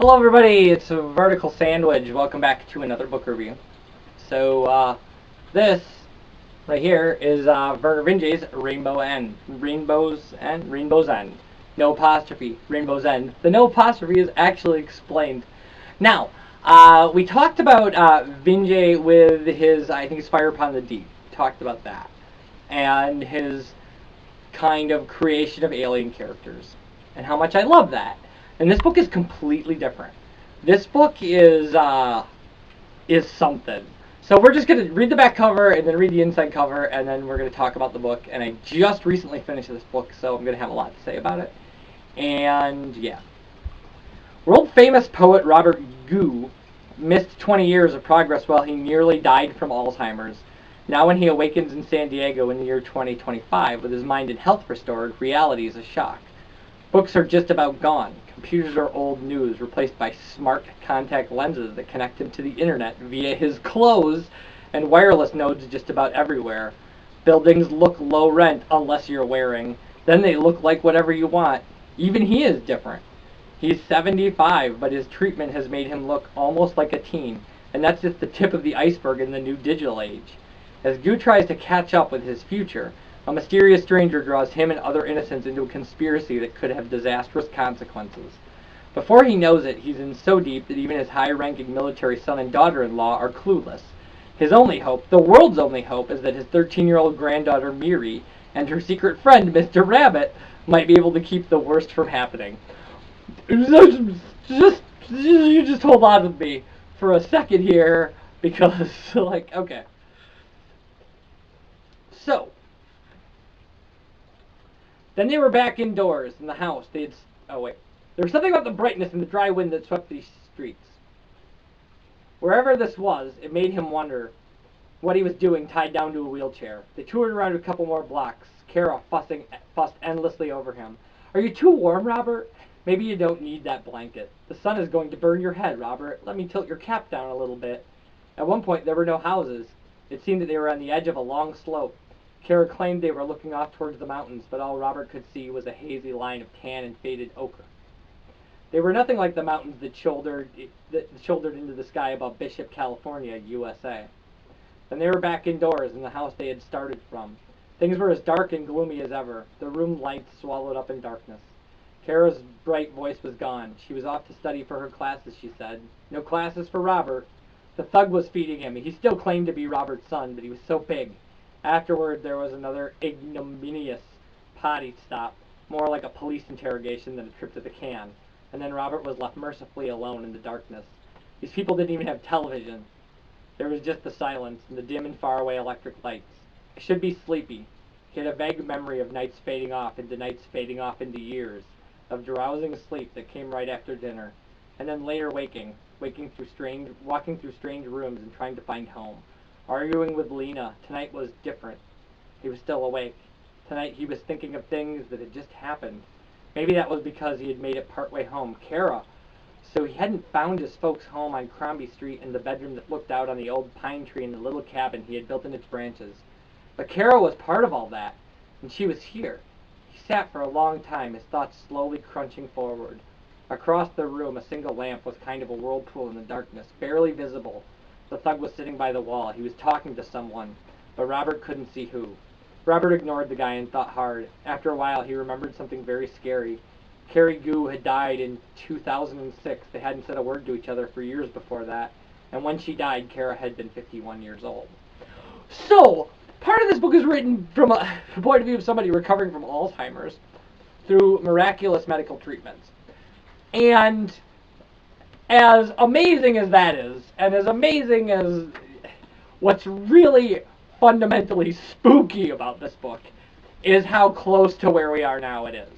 Hello everybody, it's Vertical Sandwich. Welcome back to another book review. So, this right here is Vernor Vinge's Rainbow End. Rainbow's End. No apostrophe, Rainbow's End. The no apostrophe is actually explained. Now, we talked about Vinge with his, I think it's Fire Upon the Deep. Talked about that. And his kind of creation of alien characters. And how much I love that. And this book is completely different. This book is something. So we're just going to read the back cover and then read the inside cover, and then we're going to talk about the book. And I just recently finished this book, so I'm going to have a lot to say about it. And yeah. World-famous poet Robert Gu missed 20 years of progress while he nearly died from Alzheimer's. Now when he awakens in San Diego in the year 2025 with his mind and health restored, reality is a shock. Books are just about gone. Computers are old news, replaced by smart contact lenses that connect him to the internet via his clothes and wireless nodes just about everywhere. Buildings look low rent unless you're wearing. Then they look like whatever you want. Even he is different. He's 75, but his treatment has made him look almost like a teen, and that's just the tip of the iceberg in the new digital age. As Gu tries to catch up with his future, a mysterious stranger draws him and other innocents into a conspiracy that could have disastrous consequences. Before he knows it, he's in so deep that even his high-ranking military son and daughter-in-law are clueless. His only hope, the world's only hope, is that his 13-year-old granddaughter Miri and her secret friend, Mr. Rabbit, might be able to keep the worst from happening. You just hold on with me for a second here, because, okay. So, then they were back indoors in the house. There was something about the brightness and the dry wind that swept these streets. Wherever this was, it made him wonder what he was doing tied down to a wheelchair. They toured around a couple more blocks, Kara fussed endlessly over him. Are you too warm, Robert? Maybe you don't need that blanket. The sun is going to burn your head, Robert. Let me tilt your cap down a little bit. At one point, there were no houses. It seemed that they were on the edge of a long slope. Kara claimed they were looking off towards the mountains, but all Robert could see was a hazy line of tan and faded ochre. They were nothing like the mountains that shouldered into the sky above Bishop, California, USA. Then they were back indoors in the house they had started from. Things were as dark and gloomy as ever, the room lights swallowed up in darkness. Kara's bright voice was gone. She was off to study for her classes, she said. No classes for Robert. The thug was feeding him. He still claimed to be Robert's son, but he was so big. Afterward, there was another ignominious potty stop, more like a police interrogation than a trip to the can. And then Robert was left mercifully alone in the darkness. These people didn't even have television. There was just the silence and the dim and faraway electric lights. I should be sleepy. He had a vague memory of nights fading off into years, of drowsing sleep that came right after dinner, and then later walking through strange rooms and trying to find home. Arguing with Lena. Tonight was different. He was still awake. Tonight he was thinking of things that had just happened. Maybe that was because he had made it partway home. Kara. So he hadn't found his folks' home on Crombie Street in the bedroom that looked out on the old pine tree in the little cabin he had built in its branches. But Kara was part of all that, and she was here. He sat for a long time, his thoughts slowly crunching forward. Across the room, a single lamp was kind of a whirlpool in the darkness, barely visible. The thug was sitting by the wall. He was talking to someone, but Robert couldn't see who. Robert ignored the guy and thought hard. After a while, he remembered something very scary. Carrie Gu had died in 2006. They hadn't said a word to each other for years before that. And when she died, Kara had been 51 years old. So, part of this book is written from a point of view of somebody recovering from Alzheimer's through miraculous medical treatments. And as amazing as that is, and as amazing as what's really fundamentally spooky about this book is how close to where we are now it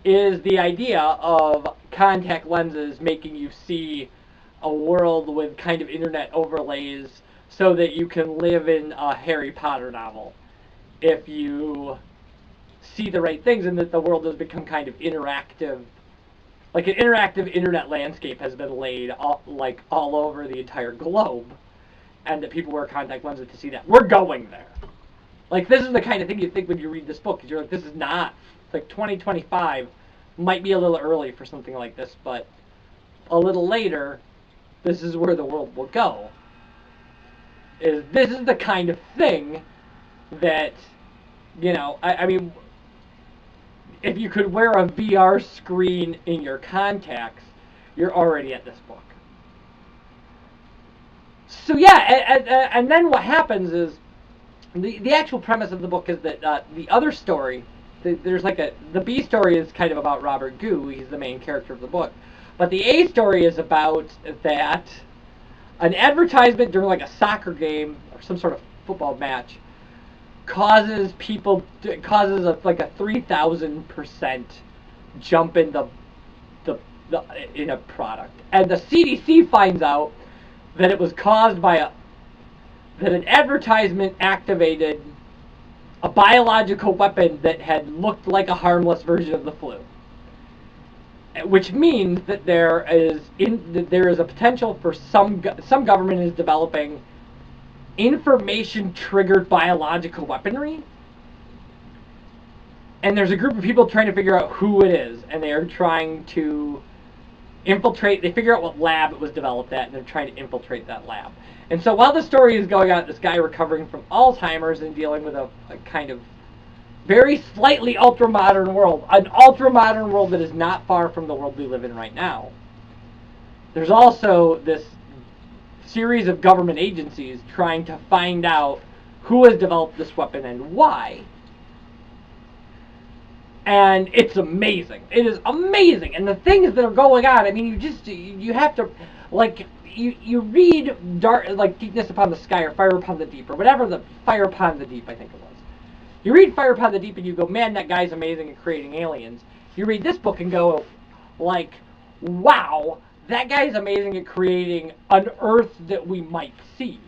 is the idea of contact lenses making you see a world with kind of internet overlays so that you can live in a Harry Potter novel if you see the right things, and that the world has become kind of interactive. Like an interactive internet landscape has been laid all over the entire globe, and that people wear contact lenses to see that. We're going there. Like, this is the kind of thing you think when you read this book, because you're like, this is not, like, 2025 might be a little early for something like this, but a little later, this is where the world will go. This is the kind of thing that, I mean, if you could wear a VR screen in your contacts, you're already at this book. So yeah, and then what happens is, the actual premise of the book is that the other story, there's like the B story is kind of about Robert Goo, he's the main character of the book, but the A story is about that an advertisement during like a soccer game or some sort of football match causes like a 3,000% jump in the in a product, and the CDC finds out that it was caused by that an advertisement activated a biological weapon that had looked like a harmless version of the flu, which means that there is a potential for some government is developing information triggered biological weaponry, and there's a group of people trying to figure out who it is, and they are trying to infiltrate. They figure out what lab it was developed at, and they're trying to infiltrate that lab. And so while the story is going on, this guy recovering from Alzheimer's and dealing with a kind of very slightly ultra-modern world, an ultra-modern world that is not far from the world we live in right now. There's also this series of government agencies trying to find out who has developed this weapon and why. And it's amazing. It is amazing. And the things that are going on, I mean, you have to, like, you read Deepness Upon the Sky or Fire Upon the Deep or whatever, the Fire Upon the Deep, I think it was. You read Fire Upon the Deep and you go, man, that guy's amazing at creating aliens. You read this book and go, like, wow, that guy's amazing at creating an Earth that we might see.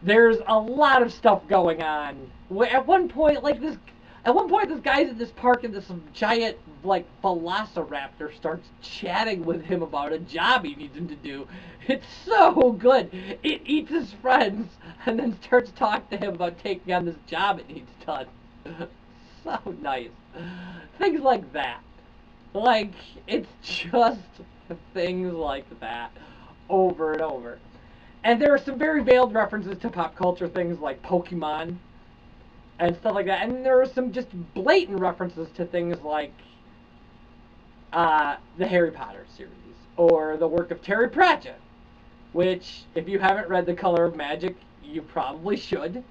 There's a lot of stuff going on. At one point, this guy's at this park and this giant, like, velociraptor starts chatting with him about a job he needs him to do. It's so good. It eats his friends and then starts talking to him about taking on this job it needs done. So nice. Things like that. Like, it's just things like that over and over. And there are some very veiled references to pop culture things like Pokemon and stuff like that. And there are some just blatant references to things like the Harry Potter series or the work of Terry Pratchett, which, if you haven't read The Color of Magic, you probably should.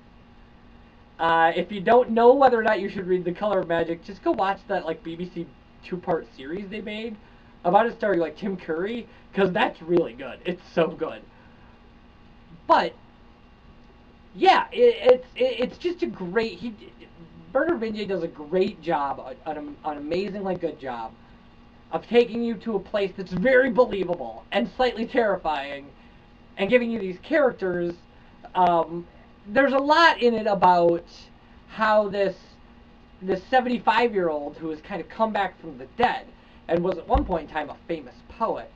If you don't know whether or not you should read The Color of Magic, just go watch that BBC 2-part series they made about it starring like Tim Curry, because that's really good. It's so good. But yeah, it's just a great. Vernor Vinge does a great job, an amazingly good job, of taking you to a place that's very believable and slightly terrifying, and giving you these characters. There's a lot in it about how this 75-year-old who has kind of come back from the dead and was at one point in time a famous poet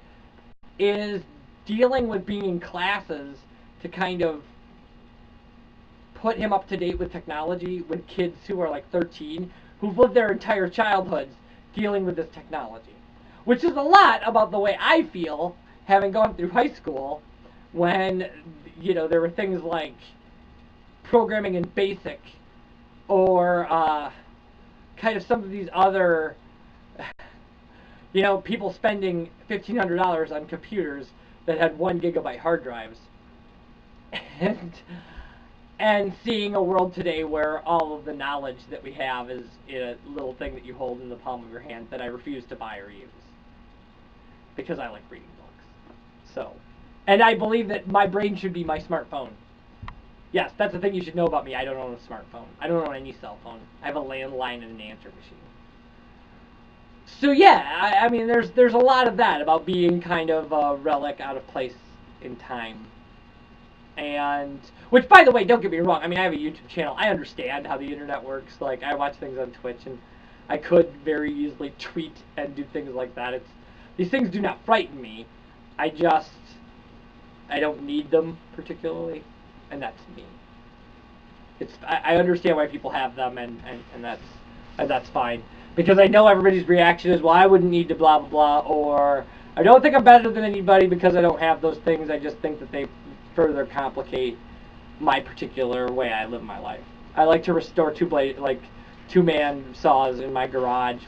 is dealing with being in classes to kind of put him up to date with technology with kids who are like 13 who've lived their entire childhoods dealing with this technology, which is a lot about the way I feel having gone through high school when there were things like programming in BASIC or kind of some of these other people spending $1,500 on computers that had 1 gigabyte hard drives, and seeing a world today where all of the knowledge that we have is in a little thing that you hold in the palm of your hand that I refuse to buy or use because I like reading books. So, and I believe that my brain should be my smartphone. Yes, that's the thing you should know about me. I don't own a smartphone. I don't own any cell phone. I have a landline and an answer machine. So yeah, I mean, there's a lot of that about being kind of a relic out of place in time. And, which, by the way, don't get me wrong, I mean, I have a YouTube channel. I understand how the internet works. Like, I watch things on Twitch, and I could very easily tweet and do things like that. These things do not frighten me. I don't need them particularly, and that's me. I understand why people have them, and that's fine. Because I know everybody's reaction is, well, I wouldn't need to blah, blah, blah, or I don't think I'm better than anybody because I don't have those things. I just think that they further complicate my particular way I live my life. I like to restore two-man saws in my garage.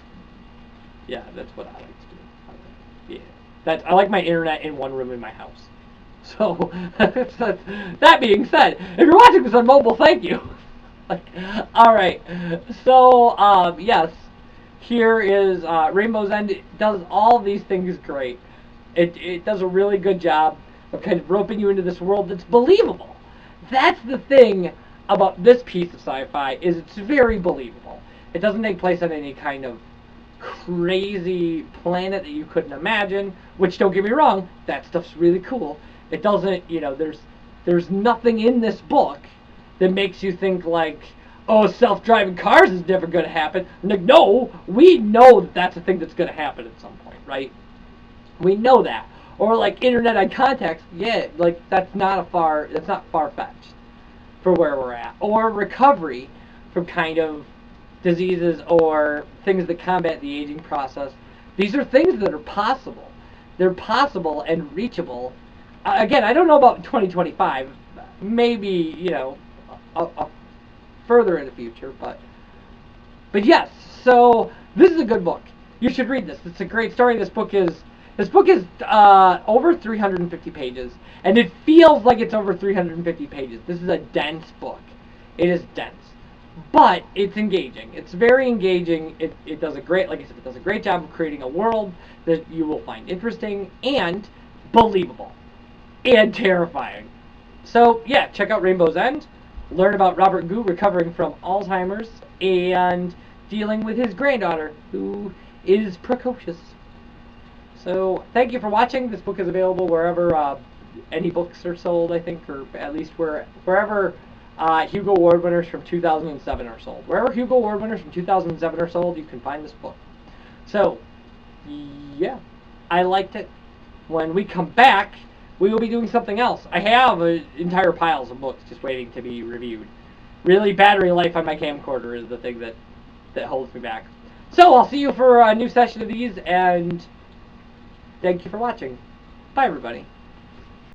Yeah, that's what I like to do. Yeah, I like my internet in one room in my house. So that being said, if you're watching this on mobile, thank you. All right. So yes, here is Rainbow's End. It does all these things great. It does a really good job of kind of roping you into this world that's believable. That's the thing about this piece of sci-fi, is it's very believable. It doesn't take place on any kind of crazy planet that you couldn't imagine, which, don't get me wrong, that stuff's really cool. It doesn't, there's nothing in this book that makes you think like, oh, self-driving cars is never going to happen. Like, no, we know that that's a thing that's going to happen at some point, right? We know that. Or like internet eye contacts, yeah, like that's not far-fetched for where we're at. Or recovery from kind of diseases or things that combat the aging process. These are things that are possible. They're possible and reachable. Again, I don't know about 2025. Maybe, further in the future, but yes. So this is a good book. You should read this. It's a great story. This book is over 350 pages, and it feels like it's over 350 pages. This is a dense book. It is dense, but it's engaging. It's very engaging. It does a great, like I said, it does a great job of creating a world that you will find interesting and believable and terrifying. So yeah, check out Rainbow's End. Learn about Robert Gu recovering from Alzheimer's and dealing with his granddaughter, who is precocious. So thank you for watching. This book is available wherever any books are sold, I think, or at least wherever Hugo Award winners from 2007 are sold. Wherever Hugo Award winners from 2007 are sold, you can find this book. So, yeah, I liked it. When we come back, we will be doing something else. I have entire piles of books just waiting to be reviewed. Really, battery life on my camcorder is the thing that holds me back. So I'll see you for a new session of these, and thank you for watching. Bye, everybody.